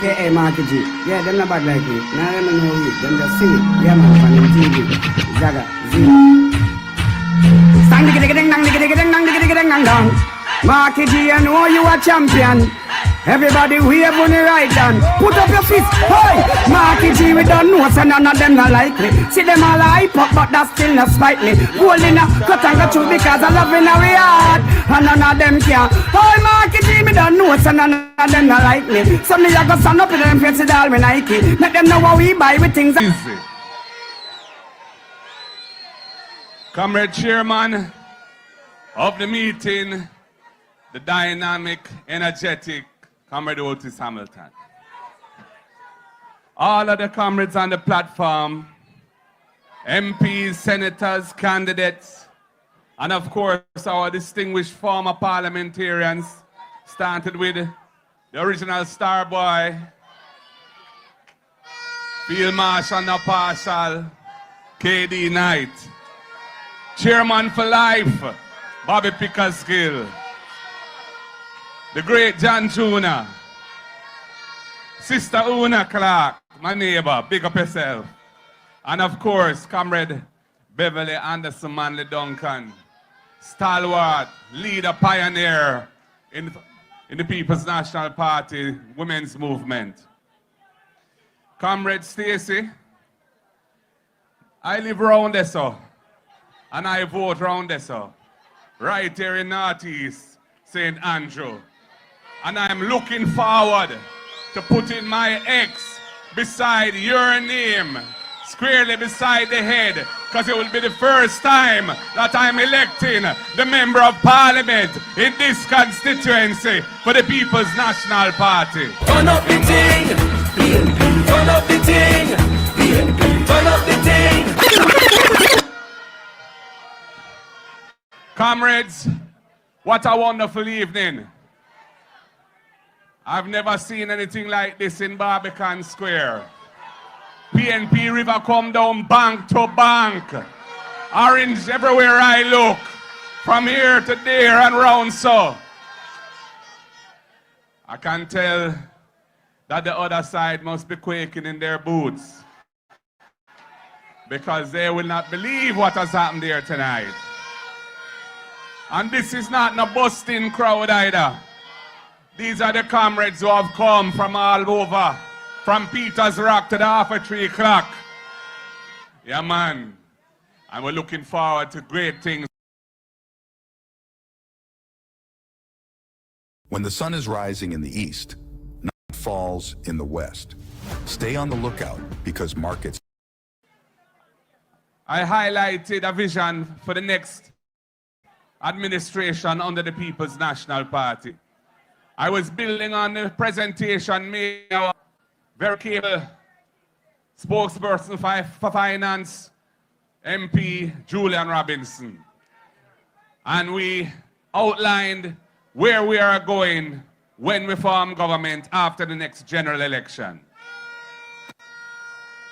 Hey, Marky G. Yeah, them not bad like me. Now them know it. Them just sing it. Yeah, man, from the TV. Zaga, zing. Stand digga digga ding dang digga digga ding dang digga digga ding dang dang. Marky G, I know you a champion. Everybody wave on the right hand. Put up your fist. Hey! Marky G, we don't know, so none of them not like me. See them all hype up, but that still not spite me. Gold in a cut and go through because I love in our heart. And none of them can. Hey, Marky G, me don't know, so none of them not like me. So me I go stand up in them face with all me Nike. Make them know what we buy with things. Easy. Comrade Chairman of the meeting, the dynamic, energetic Comrade Otis Hamilton. All of the comrades on the platform, MPs, senators, candidates, and of course our distinguished former parliamentarians, started with the original star boy, Field Marshal No Partial, KD Knight, Chairman for Life, Bobby Pickersgill, the great John Jr., Sister Una Clark, my neighbor, big up yourself. And of course, Comrade Beverly Anderson Manley Duncan, stalwart, leader, pioneer in the People's National Party women's movement. Comrade Stacy, I live around there, so, and I vote around there, so, right here in Northeast, St. Andrew. And I'm looking forward to putting my X beside your name, squarely beside the head, because it will be the first time that I'm electing the Member of Parliament in this constituency for the People's National Party. Turn up the thing, PNP, turn up the thing, PNP, turn up the thing. Comrades, what a wonderful evening. I've never seen anything like this in Barbican Square. PNP River come down bank to bank. Orange everywhere I look. From here to there and round so. I can tell that the other side must be quaking in their boots. Because they will not believe what has happened here tonight. And this is not no busting crowd either. These are the comrades who have come from all over, from Peter's Rock to the half of 3 o'clock. Yeah, man. And we're looking forward to great things. When the sun is rising in the east, night falls in the west. Stay on the lookout because markets. I highlighted a vision for the next administration under the People's National Party. I was building on the presentation made by our very capable spokesperson for finance, MP Julian Robinson. And we outlined where we are going when we form government after the next general election.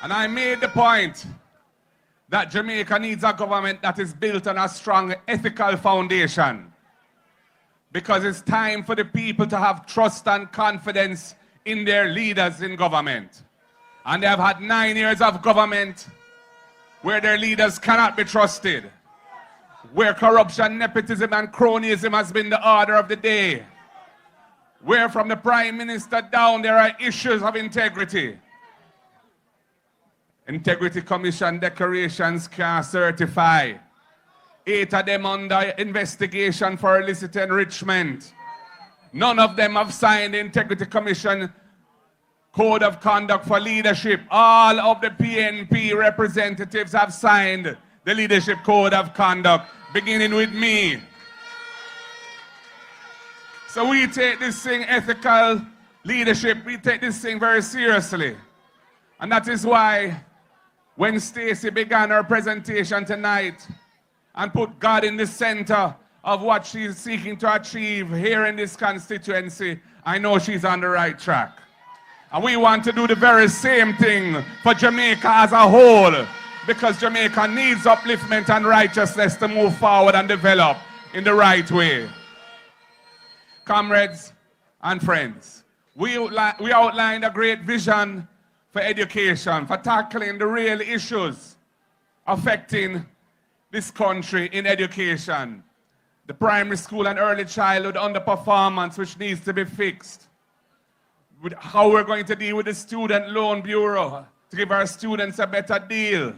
And I made the point that Jamaica needs a government that is built on a strong ethical foundation. Because it's time for the people to have trust and confidence in their leaders in government. And they have had 9 years of government where their leaders cannot be trusted, where corruption, nepotism, and cronyism has been the order of the day, where from the Prime Minister down there are issues of integrity. Integrity Commission declarations can't certify. 8 of them under investigation for illicit enrichment. None of them have signed the Integrity Commission Code of Conduct for Leadership. All of the PNP representatives have signed the Leadership Code of Conduct, beginning with me. So we take this thing, ethical leadership, we take this thing very seriously. And that is why when Stacey began her presentation tonight, and put God in the center of what she's seeking to achieve here in this constituency, I know she's on the right track. And we want to do the very same thing for Jamaica as a whole, because Jamaica needs upliftment and righteousness to move forward and develop in the right way. Comrades and friends, we outlined a great vision for education, for tackling the real issues affecting this country in education. The primary school and early childhood underperformance, which needs to be fixed. With how we're going to deal with the Student Loan Bureau to give our students a better deal.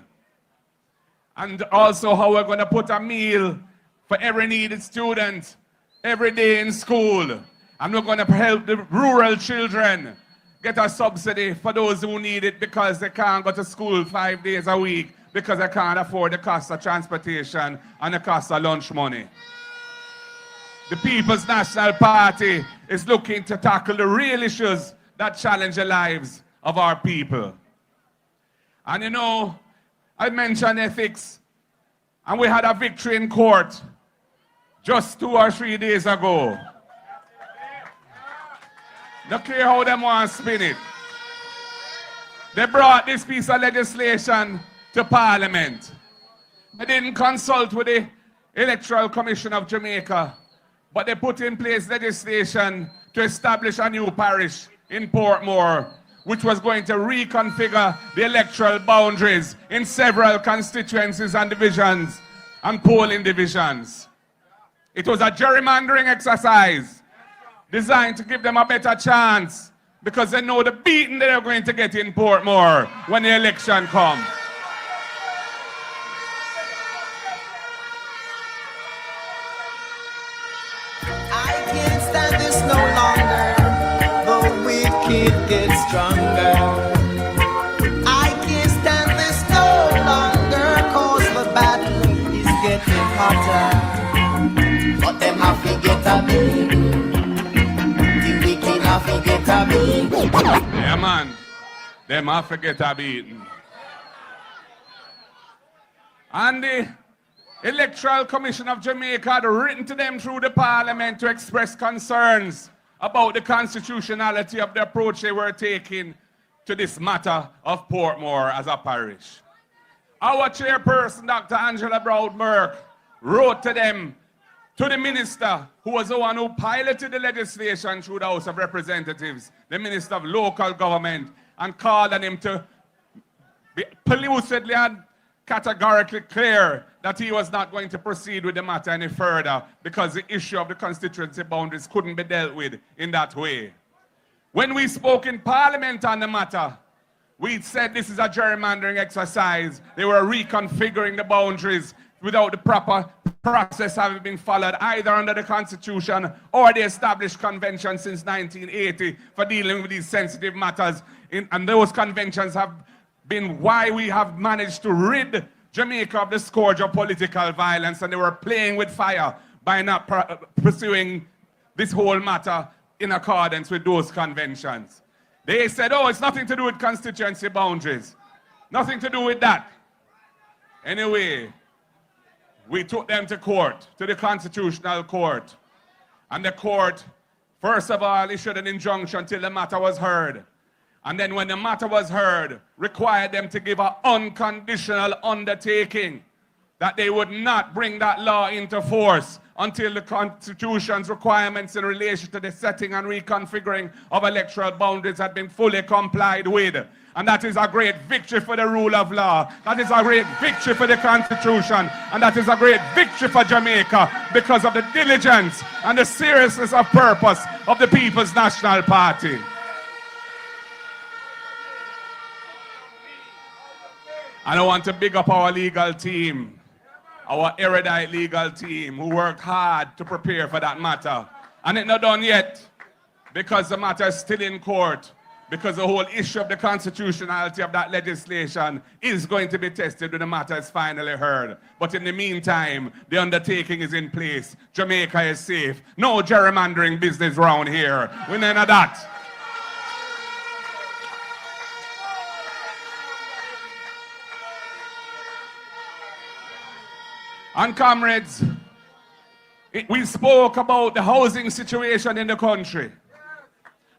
And also how we're going to put a meal for every needed student every day in school. And we're going to help the rural children get a subsidy for those who need it because they can't go to school 5 days a week because they can't afford the cost of transportation and the cost of lunch money. The People's National Party is looking to tackle the real issues that challenge the lives of our people. And you know, I mentioned ethics, and we had a victory in court just 2 or 3 days ago. Don't care how them want to spin it. They brought this piece of legislation to Parliament. They didn't consult with the Electoral Commission of Jamaica, but they put in place legislation to establish a new parish in Portmore, which was going to reconfigure the electoral boundaries in several constituencies and divisions and polling divisions. It was a gerrymandering exercise designed to give them a better chance because they know the beating they're going to get in Portmore when the election comes. I can't stand this no longer. The wicked get stronger. I can't stand this no longer, cause the battle is getting hotter. But them have to get a me. The wicked have to get a me. Yeah, man. Them have to get a beating. And the Electoral Commission of Jamaica had written to them through the Parliament to express concerns about the constitutionality of the approach they were taking to this matter of Portmore as a parish. Our chairperson, Dr. Angela Brown-Burke, wrote to them, to the minister, who was the one who piloted the legislation through the House of Representatives, the Minister of Local Government, and called on him to be lucidly and categorically clear that he was not going to proceed with the matter any further because the issue of the constituency boundaries couldn't be dealt with in that way. When we spoke in Parliament on the matter, we said this is a gerrymandering exercise. They were reconfiguring the boundaries without the proper process having been followed either under the Constitution or the established convention since 1980 for dealing with these sensitive matters. And those conventions have been why we have managed to rid Jamaica of the scourge of political violence, and they were playing with fire by not pursuing this whole matter in accordance with those conventions. They said, oh, it's nothing to do with constituency boundaries. Nothing to do with that. Anyway, we took them to court, to the Constitutional Court. And the court, first of all, issued an injunction till the matter was heard. And then when the matter was heard, required them to give an unconditional undertaking that they would not bring that law into force until the Constitution's requirements in relation to the setting and reconfiguring of electoral boundaries had been fully complied with. And that is a great victory for the rule of law. That is a great victory for the Constitution. And that is a great victory for Jamaica because of the diligence and the seriousness of purpose of the People's National Party. And I want to big up our legal team, our erudite legal team who worked hard to prepare for that matter. And it's not done yet because the matter is still in court, because the whole issue of the constitutionality of that legislation is going to be tested when the matter is finally heard. But in the meantime, the undertaking is in place. Jamaica is safe. No gerrymandering business around here. We none of that. And comrades, we spoke about the housing situation in the country.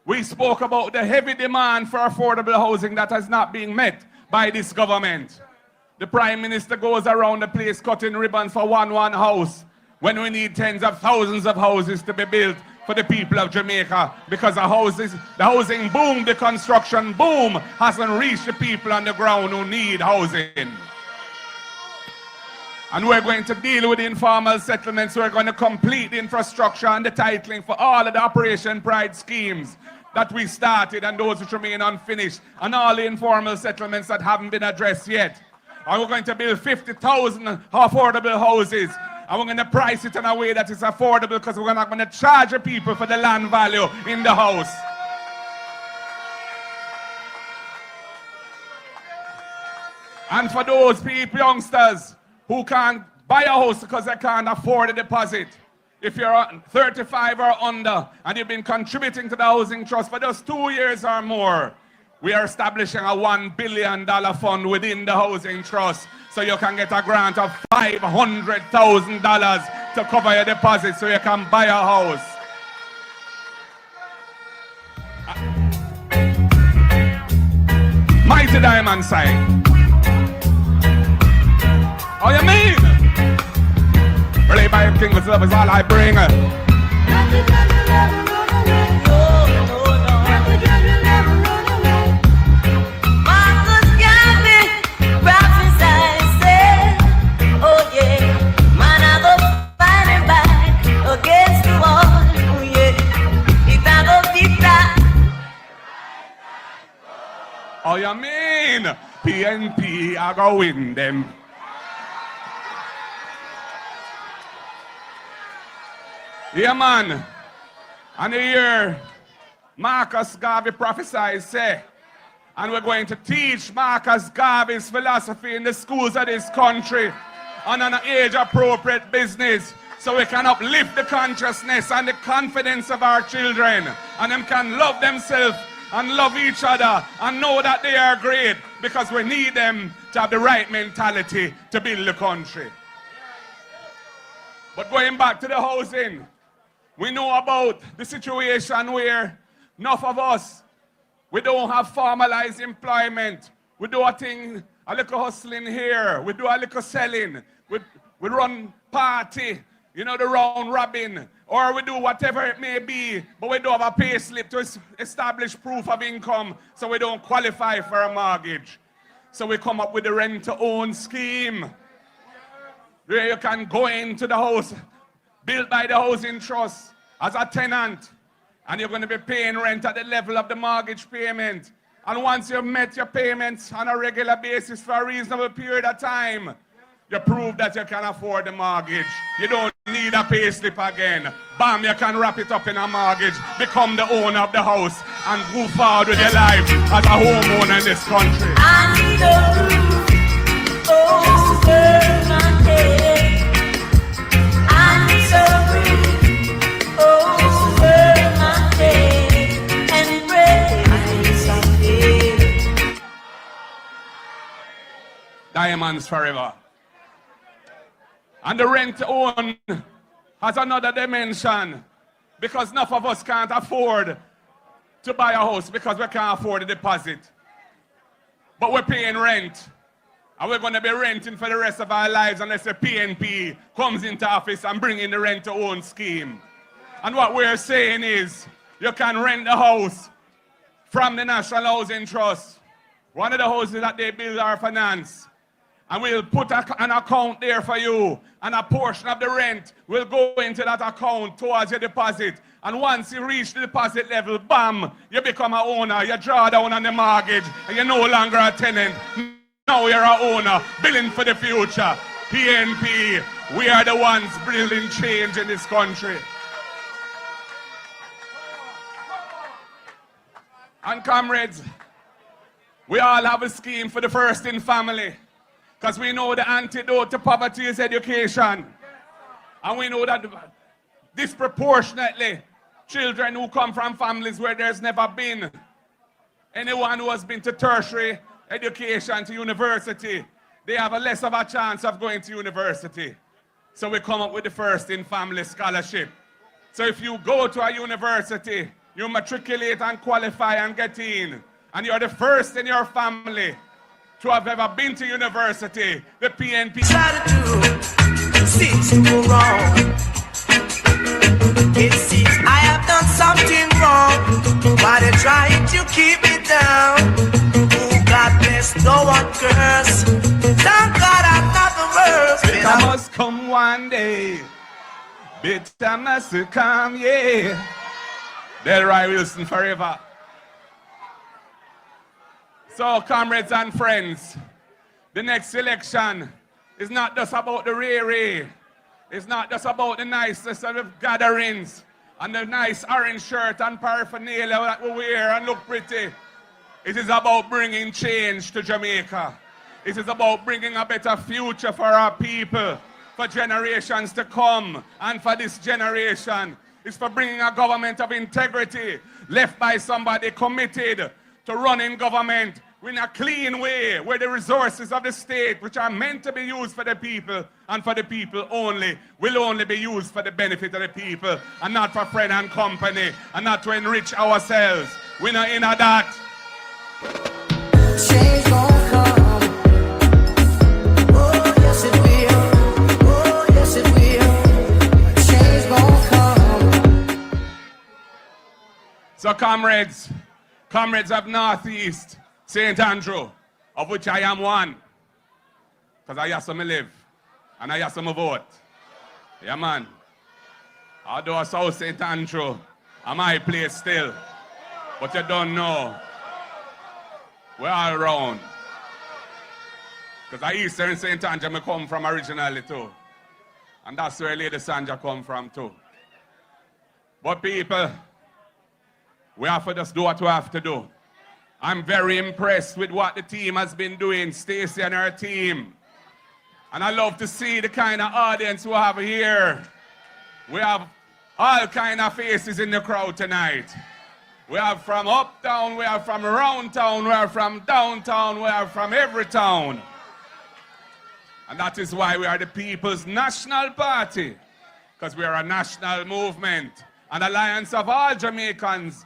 We spoke about the heavy demand for affordable housing that has not been met by this government. The Prime Minister goes around the place cutting ribbons for one house when we need tens of thousands of houses to be built for the people of Jamaica, because the housing boom, the construction boom hasn't reached the people on the ground who need housing. And we're going to deal with the informal settlements. We're going to complete the infrastructure and the titling for all of the Operation Pride schemes that we started and those which remain unfinished, and all the informal settlements that haven't been addressed yet. And we're going to build 50,000 affordable houses. And we're going to price it in a way that is affordable, because we're not going to charge the people for the land value in the house. And for those people, youngsters, who can't buy a house because they can't afford a deposit, if you're 35 or under and you've been contributing to the housing trust for just 2 years or more, we are establishing a $1 billion fund within the housing trust, so you can get a grant of $500,000 to cover your deposit so you can buy a house. Mighty Diamond side. Oh, you mean? Really, by King with love is all I bring. Oh, you mean? PNP, I go win them. Yeah, man. And here, Marcus Garvey prophesied, say, and we're going to teach Marcus Garvey's philosophy in the schools of this country on an age-appropriate business, so we can uplift the consciousness and the confidence of our children, and them can love themselves and love each other and know that they are great, because we need them to have the right mentality to build the country. But going back to the housing, we know about the situation where enough of us, we don't have formalized employment. We do a little hustling here. We do a little selling. We run party, you know, the round robin, or we do whatever it may be, but we don't have a pay slip to establish proof of income, so we don't qualify for a mortgage. So we come up with the rent-to-own scheme, where you can go into the house built by the housing trust as a tenant, and you're going to be paying rent at the level of the mortgage payment. And once you've met your payments on a regular basis for a reasonable period of time, you prove that you can afford the mortgage. You don't need a pay slip again. Bam, you can wrap it up in a mortgage, become the owner of the house, and move forward with your life as a homeowner in this country. I need a roof over my head. I need a roof over my head, and pray someday. Diamonds forever. And the rent-to-own has another dimension, because enough of us can't afford to buy a house because we can't afford the deposit. But we're paying rent, and we're going to be renting for the rest of our lives unless the PNP comes into office and bring in the rent-to-own scheme. And what we're saying is, you can rent the house from the National Housing Trust, one of the houses that they build or finance. And we'll put an account there for you, and a portion of the rent will go into that account towards your deposit. And once you reach the deposit level, bam, you become an owner. You draw down on the mortgage, and you're no longer a tenant. Now you're an owner, building for the future. PNP, we are the ones building change in this country. And comrades, we all have a scheme for the first in family. Because we know the antidote to poverty is education. And we know that disproportionately, children who come from families where there's never been anyone who has been to tertiary education, to university, they have a less of a chance of going to university. So we come up with the first in family scholarship. So if you go to a university, you matriculate and qualify and get in, and you're the first in your family to have ever been to university, the PNP Try to do, see to go wrong. It seems I have something wrong. Why they trying to keep me down? Oh, God bless, no one curse. Thank God I'm not the worst. Bitter must come one day. Bitter must come, yeah. Delroy Wilson forever. So, comrades and friends, the next election is not just about the ray-ray. It's not just about the niceness of the gatherings and the nice orange shirt and paraphernalia that we wear and look pretty. It is about bringing change to Jamaica. It is about bringing a better future for our people, for generations to come, and for this generation. It's for bringing a government of integrity, left by somebody committed to running government in a clean way, where the resources of the state, which are meant to be used for the people and for the people only, will only be used for the benefit of the people and not for friend and company and not to enrich ourselves. We're not in a that. Change gon' come. Oh, yes it will. Oh, yes it will. Change gon' come. So comrades of Northeast, St. Andrew, of which I am one, because I have some live, and I have some vote. Yeah, man. Although South St. Andrew, I'm my place still, but you don't know. We're all around. Because I Eastern St. Andrew I come from originally too. And that's where Lady Sandra come from too. But people, we have to just do what we have to do. I'm very impressed with what the team has been doing, Stacey and her team. And I love to see the kind of audience we have here. We have all kind of faces in the crowd tonight. We are from uptown, we are from around town, we are from downtown, we are from every town. And that is why we are the People's National Party. Because we are a national movement, an alliance of all Jamaicans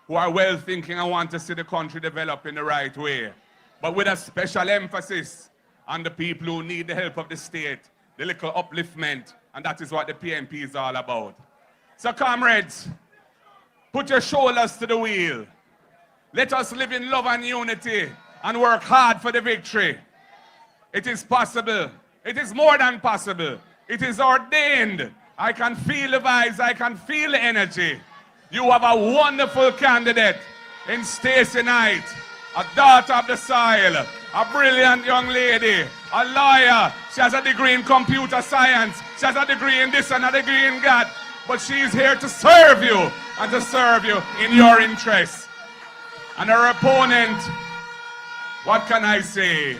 who are well thinking and want to see the country develop in the right way. But with a special emphasis on the people who need the help of the state, the little upliftment, and that is what the PNP is all about. So comrades, put your shoulders to the wheel. Let us live in love and unity and work hard for the victory. It is possible. It is more than possible. It is ordained. I can feel the vibes. I can feel the energy. You have a wonderful candidate in Stacey Knight, a daughter of the soil, a brilliant young lady, a lawyer. She has a degree in computer science. She has a degree in this and a degree in that. But she's here to serve you and to serve you in your interests. And her opponent, what can I say?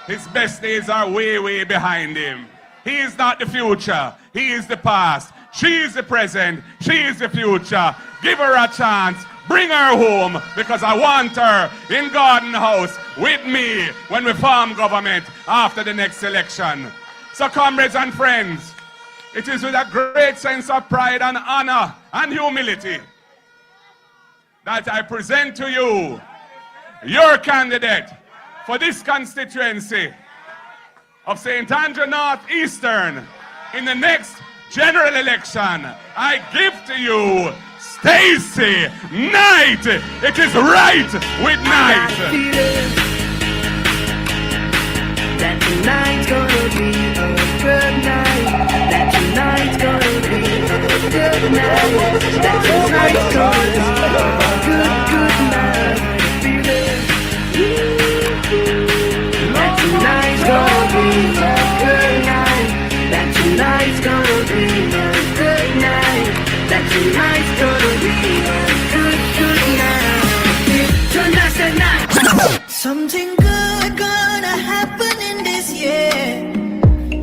His best days are way, way behind him. He is not the future. He is the past. She is the present. She is the future. Give her a chance. Bring her home, because I want her in Garden House with me when we form government after the next election. So comrades and friends, it is with a great sense of pride and honor and humility that I present to you your candidate for this constituency of St. Andrew Northeastern in the next general election. I give to you Stacey Knight. It is right with Knight. That tonight's gonna be a good night. That tonight's gonna be a good night. That tonight's gonna be a good night. That tonight's gonna be a good night. That tonight's gonna be a good night. That tonight's gonna be a good night. Tonight's the night. Something good gonna happen in this year,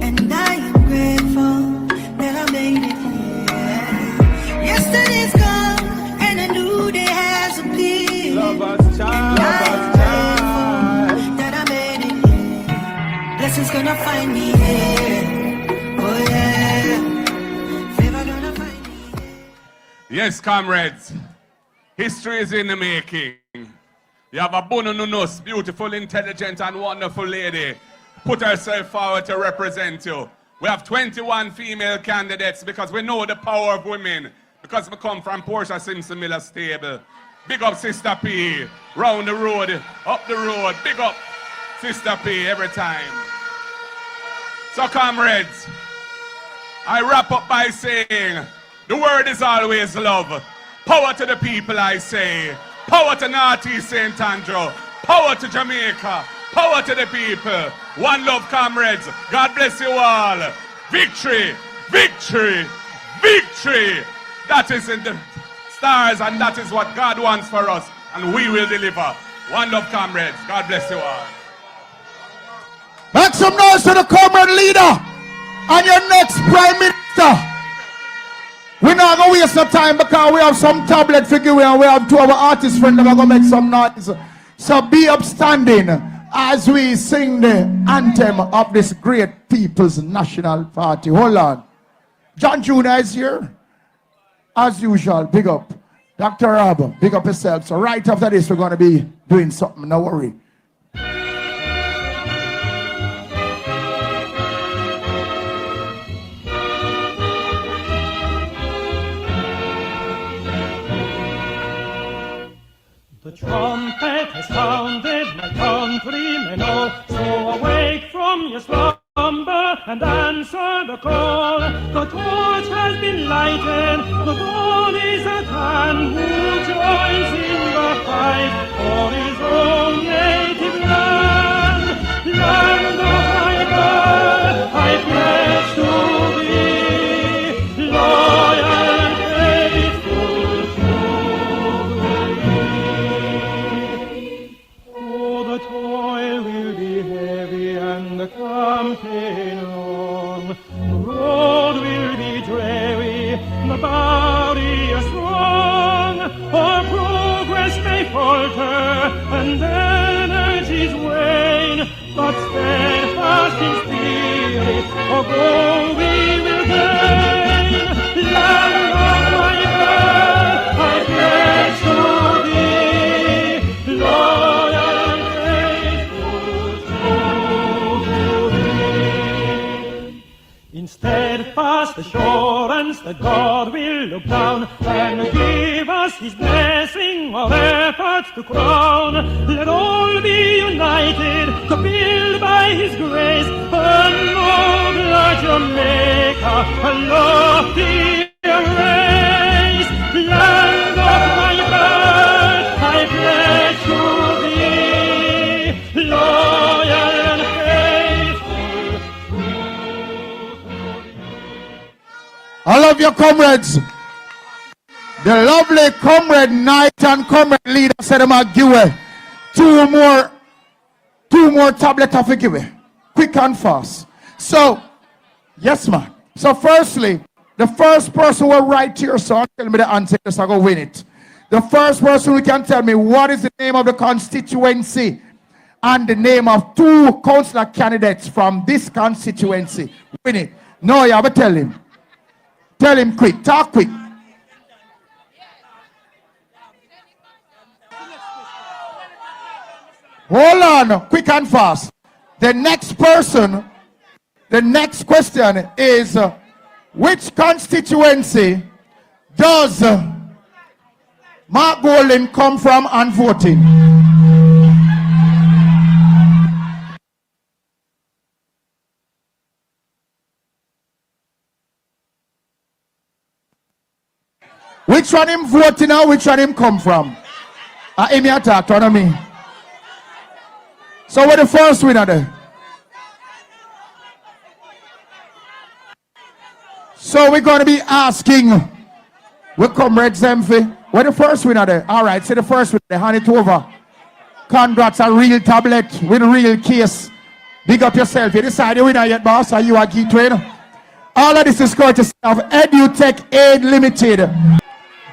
and I am grateful that I made it here. Yesterday's gone, and a new day has appeared. Lover's child, lover's child. That I made it here. Blessings gonna find me here. Oh yeah. Favor gonna find me here. Yes, comrades. History is in the making. You have a bonus, beautiful, intelligent, and wonderful lady. Put herself forward to represent you. We have 21 female candidates because we know the power of women. because I come from Portia Simpson Miller stable. Big up Sister P, round the road, up the road, big up Sister P every time. So comrades, I wrap up by saying, the word is always love. Power to the people, I say. Power to Northeast St. Andrew. Power to Jamaica. Power to the people. One love, comrades. God bless you all. Victory, victory, victory. That is in the stars, and that is what God wants for us, and we will deliver. One love, comrades. God bless you all. Make some noise to the comrade leader and your next prime minister. We're not going to waste no time because we have some tablet figure and we have two of our artist friends that are going to make some noise. So be upstanding as we sing the anthem of this great People's National Party. Hold on. John Jr. is here. As usual, big up. Dr. Rob, big up yourself. So right after this, we're going to be doing something. No worry. The trumpet has sounded, my countrymen all, so awake from your slumber and answer the call. The torch has been lighted, the dawn is at hand. Who joins in the fight for his own native land? Land of my birth, I pledge to thee, loyal and faithful to thee. Oh, the toil will be heavy and the campaign long. The road will be dreary, the barrier strong. Our progress may falter and energies wane, but steadfast in spirit, a goal we will gain. Land of my birth, I pledge to thee, loyal and faithful to thee. In steadfast assurance that God will look down and give us his blessing or efforts to crown. Let all be united to build by his grace a nobler Jamaica, a loftier race. Land of my birth, I pledge to thee, loyal and faithful. I love your comrades. The lovely comrade Knight and comrade leader said I'm going to give away two more tablets of give away. Quick and fast. So, yes man. So firstly, the first person will write to your song, tell me the answer, so I go win it. The first person who can tell me what is the name of the constituency and the name of two councillor candidates from this constituency, win it. No, you have to tell him. Tell him quick, talk quick. Hold on, quick and fast. The next person, the next question is, which constituency does Mark Golden come from and voting? Which one him voting and which one him come from? Amy attack, turn on me. So we're the first winner there. So we're going to be asking, we comrade Zemfi, we're the first winner there. All right, say the first winner there, hand it over. Congrats, a real tablet with a real case. Big up yourself. You decide the winner yet, boss? Are you a key trainer? All of this is courtesy of EduTech Aid Limited.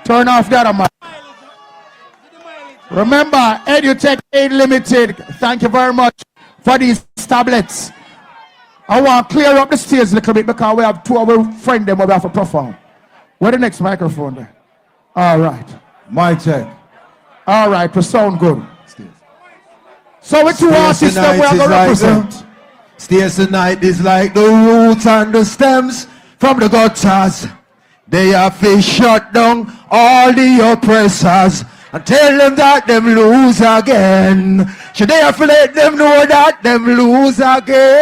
Turn off that, man. Remember, EduTech Aid Limited, thank you very much for these tablets. I want to clear up the stage a little bit because we have two of our friends that we have to perform. Where the next microphone there? All right. My check. All right, we sound good. So with two artists that we are going to represent. Stairs tonight is like the roots and the stems from the gutters. They have to shut down all the oppressors and tell them that them lose again. Should they have to let them know that them lose again?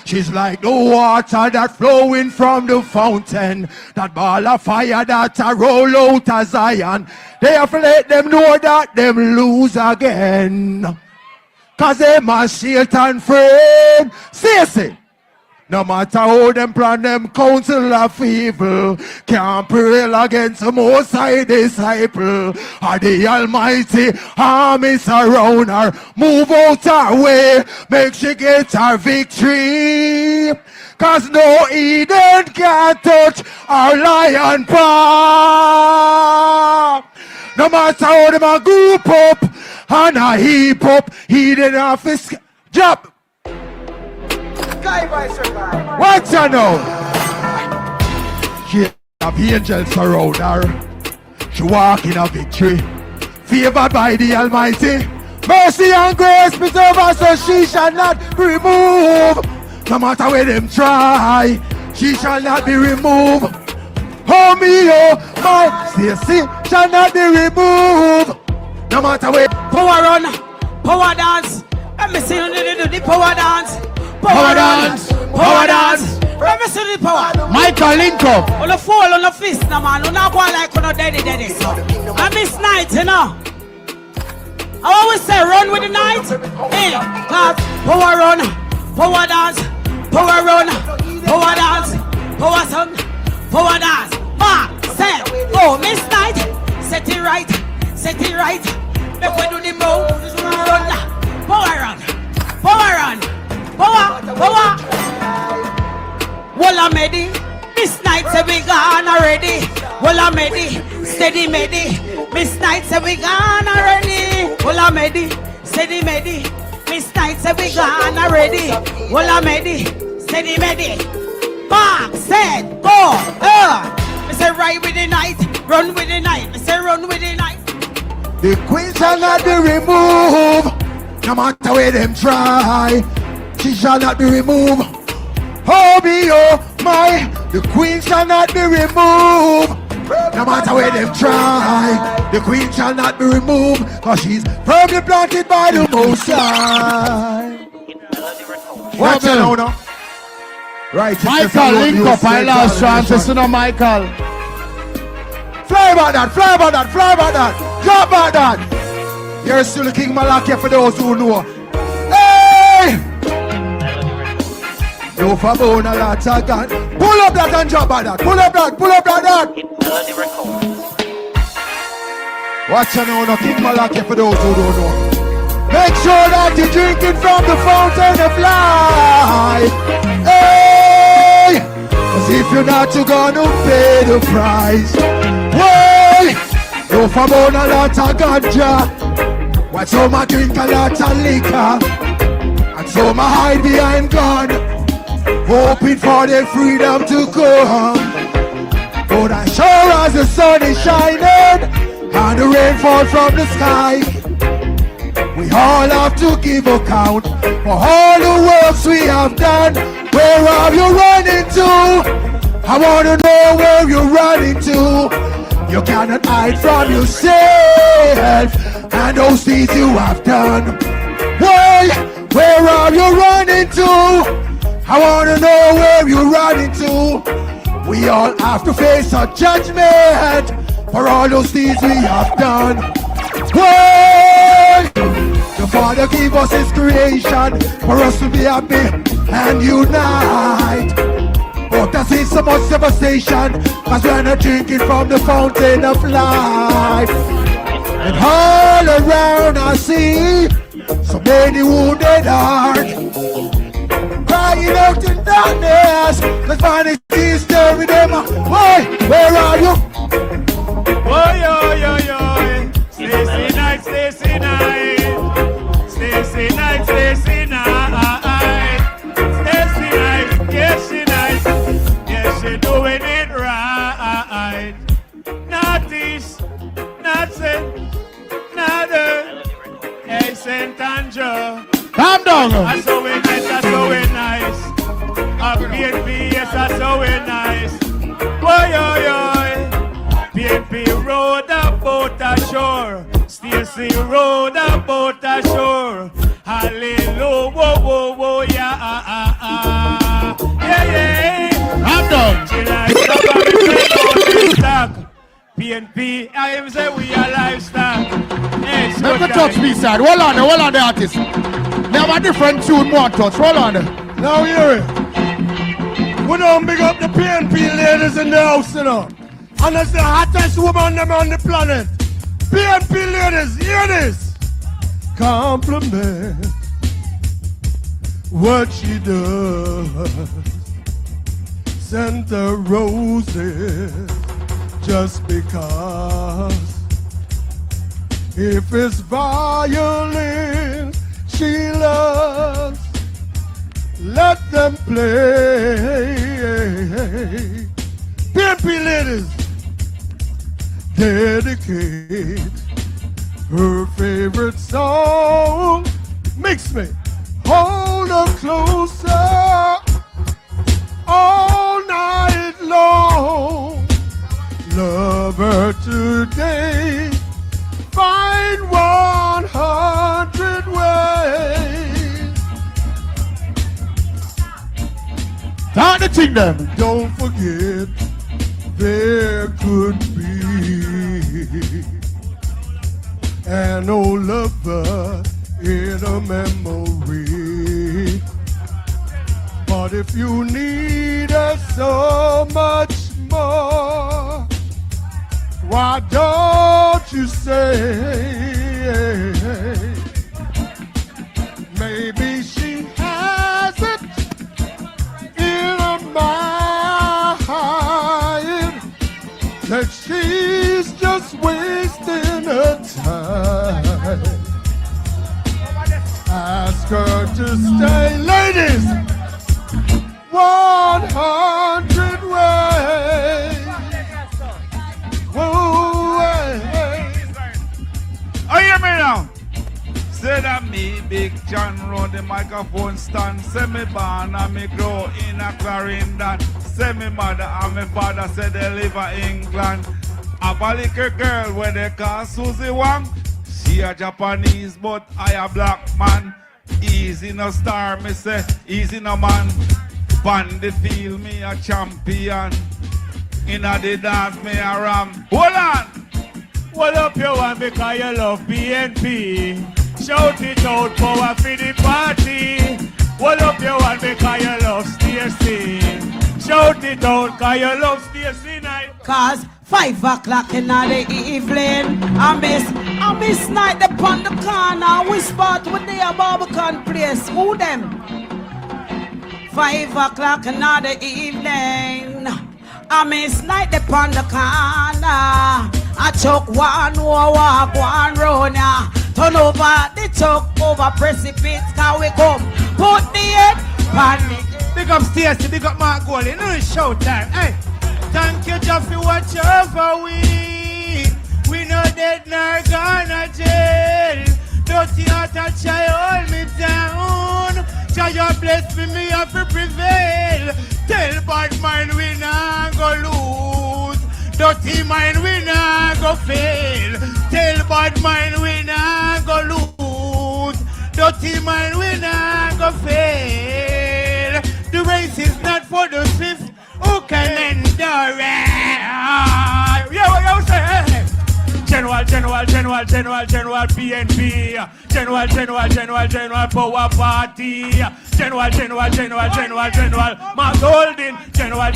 She's like the water that flowing from the fountain, that ball of fire that a roll out of Zion. They have to let them know that them lose again. Cause they my Satan friend. See. No matter how them plan them counsel of evil, can't prevail against the Most High disciple. Or the Almighty army surround her, move out her way, make she get her victory. Cause no Eden can touch our lion paw. No matter how them a group up and a heap up, he didn't have to drop. What you know? She have angels around her. She walk in a victory, favored by the Almighty. Mercy and grace preserve her, so she shall not be removed. No matter where them try, she shall not be removed. Oh me, oh my, Stacy shall not be removed. No matter where. Power run, power dance. Let me see you do the power dance. Power dance, power dance. Let me see the power. Michael link up. On the fall, on the fist, no man. No not go like on the daddy. I miss night, you know. I always say run with the night. Hey, power run, power dance, power run, power dance, power song, power dance. Say, go miss night. Set it right, set it right. Make we do the moves. Run, power run, power run. Power. Walla Medi, Miss Night say we gone already. Walla Medi, steady Medi. Miss Night say we gone already. Walla Medi, steady Medi. Miss Night say we gone already. Walla Medi, steady Medi. Mark said go. Me say ride with the night, run with the night. Me say run with the night. The queen shall not be removed. No matter where them try, she shall not be removed. Oh me, oh my, the queen shall not be removed. No matter where them try, the queen shall not be removed. Cause she's firmly planted by the Most High. Watch it now. Right, Michael, link up, I lost chance, listen to Michael. Fly about that, fly about that, fly about that. Drop about that. You're still the King Malachi for those who know. Hey! No for bone a lot of gun. Pull up that and drop at that. Pull up that. Watch out now, no King Malachi for those who don't know. Make sure that you're drinking from the fountain of life. Hey! Cause if you're not, you're gonna pay the price. Hey! No for bone a lot of ganja. Watch how I drink a lot of liquor. And so I hide behind gun, hoping for their freedom to come. But as sure as the sun is shining and the rain falls from the sky, we all have to give account for all the works we have done. Where are you running to? I want to know where you're running to. You cannot hide from yourself and those things you have done. Why? Where are you running to? I want to know where you're running to. We all have to face a judgment for all those things we have done. Why? The Father gave us His creation for us to be happy and unite. But I see so much devastation as we're not drinking from the fountain of life. And all around I see so many wounded hearts crying out in darkness. Let's find a peace there with them. Why? Where are you? Oh, yo. Stacy night. Stacy night. Yes, she nice. Yes, she doing it right. Not east, not south, neither. Hey, St. Andrew. Calm down. That's so nice. Up BNB, yes, that's so nice. rowed a boat ashore. Hallelujah, whoa, whoa, whoa, yeah, yeah. I'm done. PNP, I am say we are livestock. Yes, Let me touch me side. Hold on, the artist. They have a different tune, more touch. Hold on. Now hear it. We don't big up the PNP ladies in the house, you know. And that's the hottest woman them on the planet. PNP ladies, hear this. Compliment what she does. Send her roses just because. If it's violin she loves, let them play. PNP ladies dedicate her favorite song. Mix me, hold her closer all night long. Love her today, find 100 ways. Start the thing then. Don't forget, there could be an old lover in a memory. But if you need her so much more, why don't you say maybe she has it in her mind that she's just wasting her time. Ask her to stay, ladies, 100 ways. Whoa, hey. Oh, hear me now. Say that me, Big John, round the microphone stand. Say me born and me grow in a Clarendon. Say me mother and me father say they live in England. Have a little girl where they call Susie Wang. She a Japanese but I a black man. Easy no star, me say, easy no man. On the field, me a champion. Inna the dance, me a ram. Hold on! What up you want because you love PNP? Shout it out, power for the party. What up you want because you love Stacy? Shout it out because you love Stacy night. Cause 5 o'clock in the evening, I miss night upon the corner. We spot with the Barbican place. Who them? 5 o'clock in the evening, I miss night upon the corner. I took one walk, one run, turn over the chuck over precipice. Can we come? Put the head panic. Big up Stacy, big up Mark Gold. You know it's show time. Hey, thank you, Jeffy, watch over we. We no dead nor gonna jail. Dirty heart and try hold me down. Try your bless me have to prevail. Tell bad mind we nah go lose. Dirty mind we nah go fail. Tell bad mind we nah go lose. Dirty mind we nah go fail. The race is not for the swift who can endure it. Yo, say, hey. General PNP. General Power Party. General Mark Holding. General